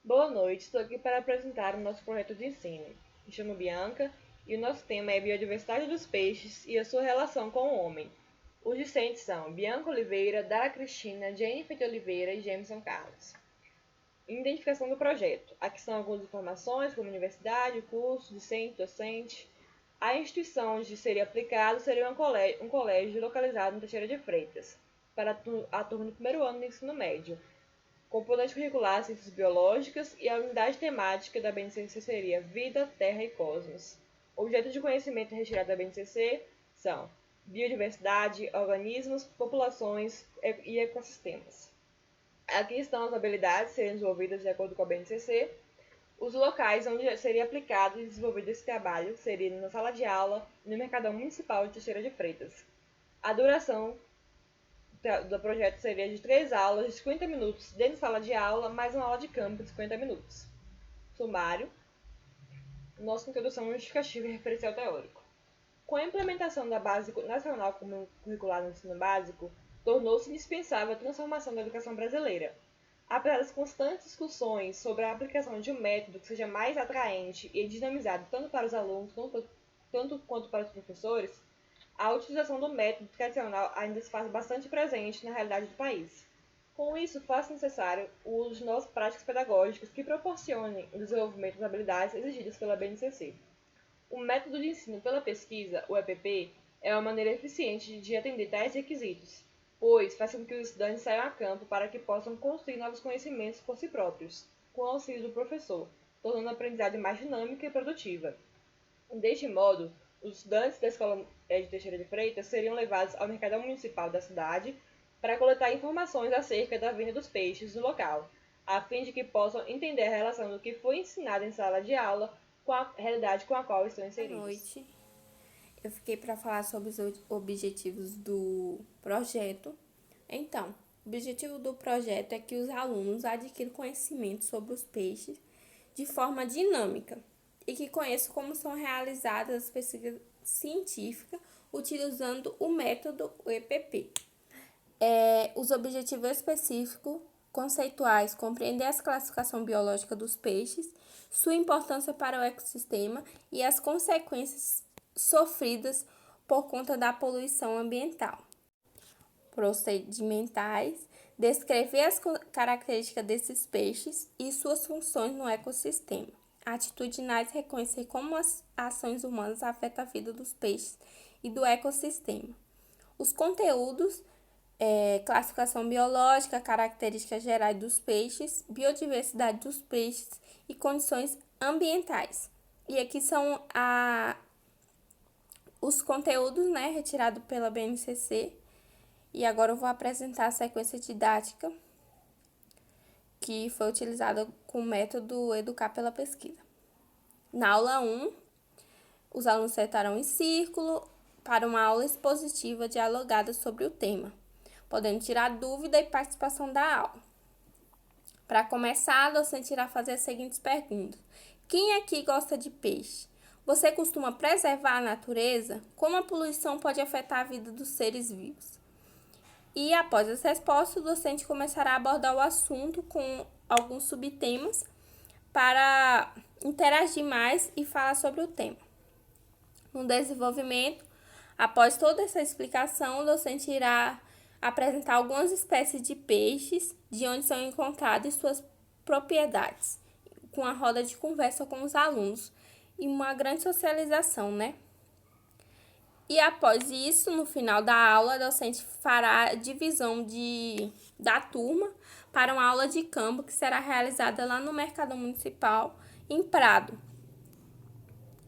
Boa noite, estou aqui para apresentar o nosso projeto de ensino. Me chamo Bianca e o nosso tema é Biodiversidade dos peixes e a sua relação com o homem. Os discentes são Bianca Oliveira, Dara Cristina, Jennifer de Oliveira e Jameson Carlos. Identificação do projeto. Aqui são algumas informações, como universidade, curso, discente, docente. A instituição onde seria aplicado seria um colégio localizado em Teixeira de Freitas, para a turma do primeiro ano do ensino médio. Componente curricular Ciências Biológicas e a unidade temática da BNCC seria Vida, Terra e Cosmos. Objetos de conhecimento retirado da BNCC são biodiversidade, organismos, populações e ecossistemas. Aqui estão as habilidades a serem desenvolvidas de acordo com a BNCC. Os locais onde seria aplicado e desenvolvido esse trabalho seriam na sala de aula no Mercadão Municipal de Teixeira de Freitas. A duração do projeto seria de 3 aulas de 50 minutos dentro da sala de aula, mais uma aula de campo de 50 minutos. Sumário. Nossa introdução justificativa e referencial teórico. Com a implementação da Base Nacional Curricular no Ensino Básico, tornou-se indispensável a transformação da educação brasileira. Apesar das constantes discussões sobre a aplicação de um método que seja mais atraente e dinamizado tanto para os alunos tanto quanto para os professores, a utilização do método tradicional ainda se faz bastante presente na realidade do país. Com isso, faz necessário o uso de novas práticas pedagógicas que proporcionem o desenvolvimento das habilidades exigidas pela BNCC. O método de ensino pela pesquisa, o EPP, é uma maneira eficiente de atender tais requisitos, pois faz com que os estudantes saiam a campo para que possam construir novos conhecimentos por si próprios, com o auxílio do professor, tornando a aprendizagem mais dinâmica e produtiva. Deste modo, os estudantes da Escola de Teixeira de Freitas seriam levados ao mercadão municipal da cidade para coletar informações acerca da venda dos peixes no local, a fim de que possam entender a relação do que foi ensinado em sala de aula com a realidade com a qual estão Boa inseridos. noite. Eu fiquei para falar sobre os objetivos do projeto. Então, o objetivo do projeto é que os alunos adquiram conhecimento sobre os peixes de forma dinâmica e que conheçam como são realizadas as pesquisas científicas utilizando o método EPP. Os objetivos específicos conceituais compreendem a classificação biológica dos peixes, sua importância para o ecossistema e as consequências sofridas por conta da poluição ambiental. Procedimentais, descrever as características desses peixes e suas funções no ecossistema. Atitudinais, reconhecer como as ações humanas afetam a vida dos peixes e do ecossistema. Os conteúdos, classificação biológica, características gerais dos peixes, biodiversidade dos peixes e condições ambientais. E aqui são os conteúdos, né, retirados pela BNCC. E agora eu vou apresentar a sequência didática que foi utilizada com o método Educar pela Pesquisa. Na aula 1, os alunos sentaram em círculo para uma aula expositiva dialogada sobre o tema, podendo tirar dúvida e participação da aula. Para começar, a docente irá fazer as seguintes perguntas. Quem aqui gosta de peixe? Você costuma preservar a natureza? Como a poluição pode afetar a vida dos seres vivos? E após as respostas, o docente começará a abordar o assunto com alguns subtemas para interagir mais e falar sobre o tema. No desenvolvimento, após toda essa explicação, o docente irá apresentar algumas espécies de peixes, de onde são encontradas e suas propriedades, com a roda de conversa com os alunos e uma grande socialização, né? E após isso, no final da aula, a docente fará a divisão da turma para uma aula de campo que será realizada lá no Mercadão Municipal, em Prado.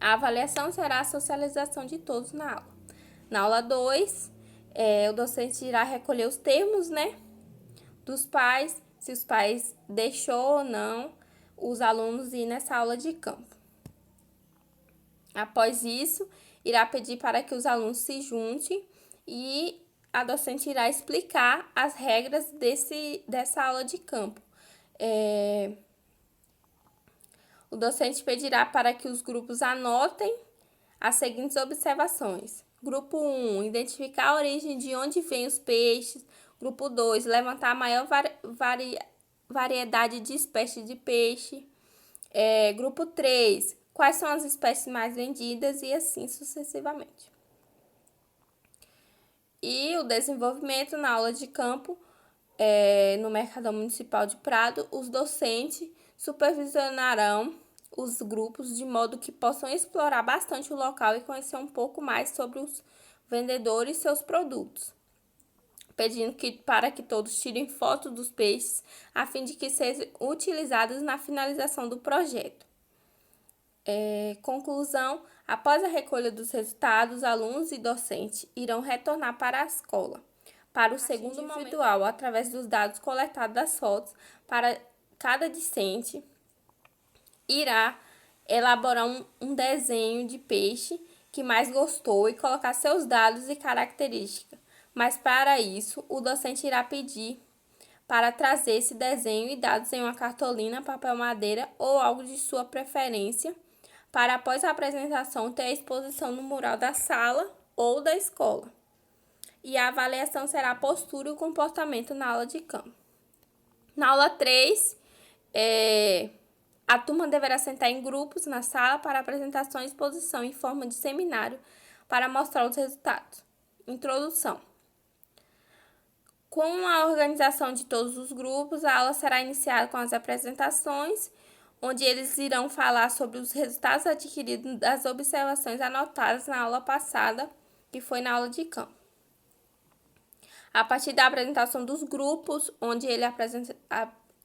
A avaliação será a socialização de todos na aula. Na aula 2, o docente irá recolher os termos, né, dos pais, se os pais deixou ou não os alunos ir nessa aula de campo. Após isso, irá pedir para que os alunos se juntem e a docente irá explicar as regras dessa aula de campo. O docente pedirá para que os grupos anotem as seguintes observações. Grupo 1, identificar a origem de onde vêm os peixes. Grupo 2, levantar a maior variedade de espécies de peixe. Grupo 3, quais são as espécies mais vendidas e assim sucessivamente. E o desenvolvimento na aula de campo, no Mercadão Municipal de Prado, os docentes supervisionarão os grupos de modo que possam explorar bastante o local e conhecer um pouco mais sobre os vendedores e seus produtos, pedindo para que todos tirem fotos dos peixes a fim de que sejam utilizados na finalização do projeto. Conclusão: após a recolha dos resultados, alunos e docentes irão retornar para a escola para o segundo individual, através dos dados coletados das fotos. Para cada discente, irá elaborar um desenho de peixe que mais gostou e colocar seus dados e características. Mas para isso, o docente irá pedir para trazer esse desenho e dados em uma cartolina, papel madeira ou algo de sua preferência, para após a apresentação ter a exposição no mural da sala ou da escola. E a avaliação será a postura e o comportamento na aula de campo. Na aula 3, a turma deverá sentar em grupos na sala para apresentação e exposição em forma de seminário para mostrar os resultados. Introdução. Com a organização de todos os grupos, a aula será iniciada com as apresentações, onde eles irão falar sobre os resultados adquiridos das observações anotadas na aula passada, que foi na aula de campo. A partir da apresentação dos grupos, onde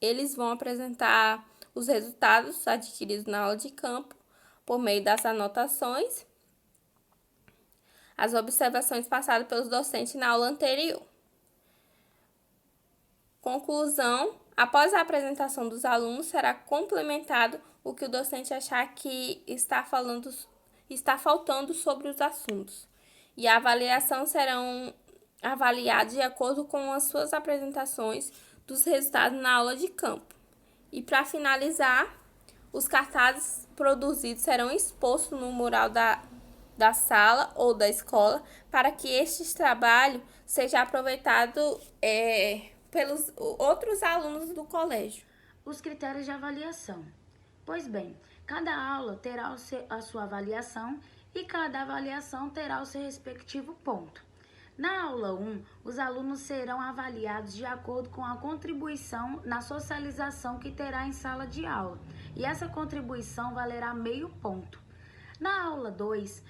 eles vão apresentar os resultados adquiridos na aula de campo, por meio das anotações, as observações passadas pelos docentes na aula anterior. Conclusão: após a apresentação dos alunos, será complementado o que o docente achar que está faltando sobre os assuntos. E a avaliação serão avaliados de acordo com as suas apresentações dos resultados na aula de campo. E para finalizar, os cartazes produzidos serão expostos no mural da sala ou da escola para que este trabalho seja aproveitado pelos outros alunos do colégio. Os critérios de avaliação. Pois bem, cada aula terá a sua avaliação e cada avaliação terá o seu respectivo ponto. Na aula 1, os alunos serão avaliados de acordo com a contribuição na socialização que terá em sala de aula, e essa contribuição valerá meio ponto. Na aula 2,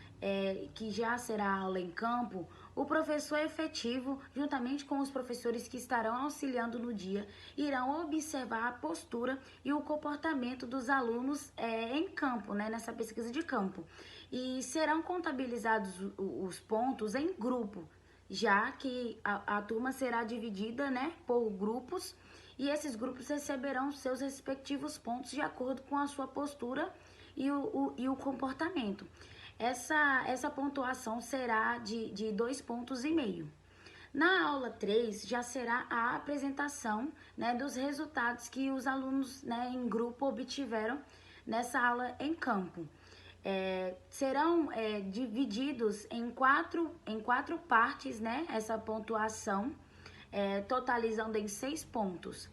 que já será a aula em campo, o professor efetivo, juntamente com os professores que estarão auxiliando no dia, irão observar a postura e o comportamento dos alunos em campo, nessa pesquisa de campo. E serão contabilizados os pontos em grupo, já que a turma será dividida por grupos, e esses grupos receberão seus respectivos pontos de acordo com a sua postura e o comportamento. Essa pontuação será de 2,5 pontos. Na aula 3, já será a apresentação dos resultados que os alunos em grupo obtiveram nessa aula em campo. Serão divididos em quatro partes, essa pontuação, totalizando em 6 pontos.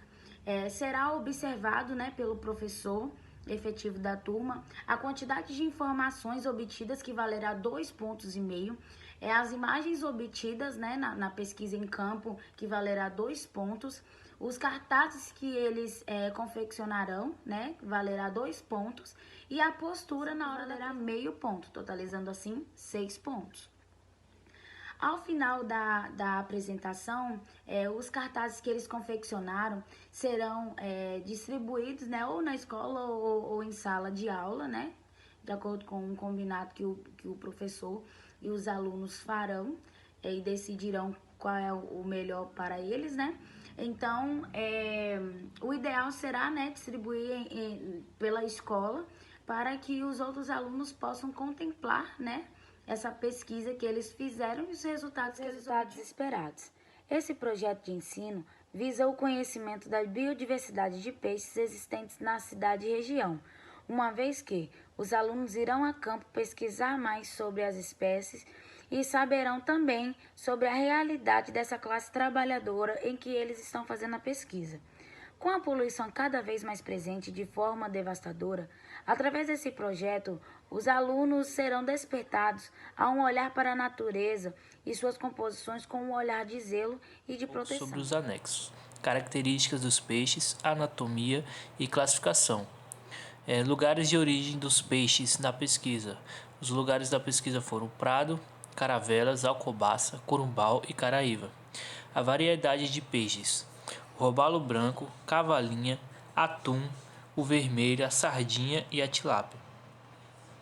Será observado pelo professor efetivo da turma a quantidade de informações obtidas, que valerá 2,5 pontos. As imagens obtidas na pesquisa em campo, que valerá 2 pontos. Os cartazes que eles confeccionarão, valerá 2 pontos. E a postura na hora valerá meio ponto, totalizando assim 6 pontos. Ao final da apresentação, os cartazes que eles confeccionaram serão distribuídos ou na escola ou em sala de aula, de acordo com um combinado que o professor e os alunos farão e decidirão qual é o melhor para eles, Então, o ideal será distribuir pela escola para que os outros alunos possam contemplar, essa pesquisa que eles fizeram e os resultados esperados. Esse projeto de ensino visa o conhecimento da biodiversidade de peixes existentes na cidade e região, uma vez que os alunos irão a campo pesquisar mais sobre as espécies e saberão também sobre a realidade dessa classe trabalhadora em que eles estão fazendo a pesquisa. Com a poluição cada vez mais presente de forma devastadora, através desse projeto, os alunos serão despertados a um olhar para a natureza e suas composições com um olhar de zelo e de proteção. Sobre os anexos, características dos peixes, anatomia e classificação. Lugares de origem dos peixes na pesquisa. Os lugares da pesquisa foram Prado, Caravelas, Alcobaça, Corumbau e Caraíva. A variedade de peixes: o robalo branco, cavalinha, atum, o vermelho, a sardinha e a tilápia.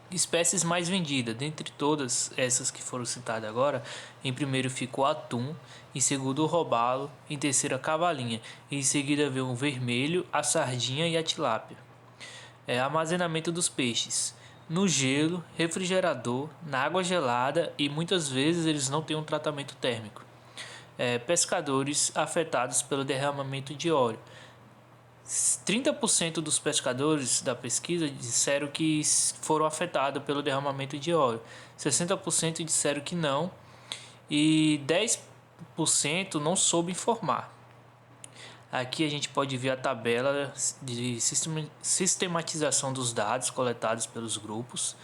Espécies mais vendidas, dentre todas essas que foram citadas agora, em primeiro ficou o atum, em segundo o robalo, em terceiro a cavalinha, e em seguida veio o vermelho, a sardinha e a tilápia. Armazenamento dos peixes: no gelo, refrigerador, na água gelada e muitas vezes eles não têm um tratamento térmico. Pescadores afetados pelo derramamento de óleo. 30% dos pescadores da pesquisa disseram que foram afetados pelo derramamento de óleo, 60% disseram que não e 10% não soube informar. Aqui a gente pode ver a tabela de sistematização dos dados coletados pelos grupos.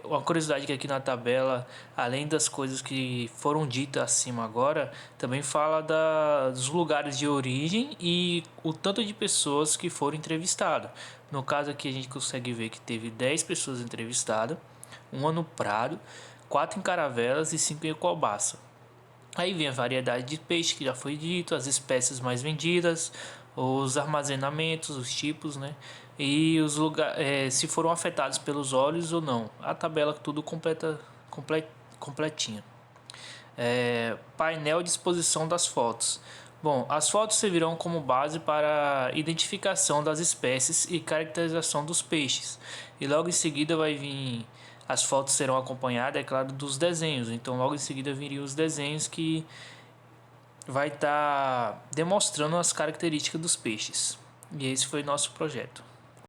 Uma curiosidade que aqui na tabela, além das coisas que foram ditas acima agora, também fala dos lugares de origem e o tanto de pessoas que foram entrevistadas. No caso aqui a gente consegue ver que teve 10 pessoas entrevistadas, uma no Prado, 4 em Caravelas e 5 em Alcobaça. Aí vem a variedade de peixe que já foi dito, as espécies mais vendidas, os armazenamentos, os tipos, né? E os lugares, se foram afetados pelos óleos ou não. A tabela tudo completinha. Painel de exposição das fotos. Bom, as fotos servirão como base para a identificação das espécies e caracterização dos peixes. E logo em seguida vai vir... As fotos serão acompanhadas, é claro, dos desenhos. Então logo em seguida viriam os desenhos que vai estar demonstrando as características dos peixes. E esse foi nosso projeto.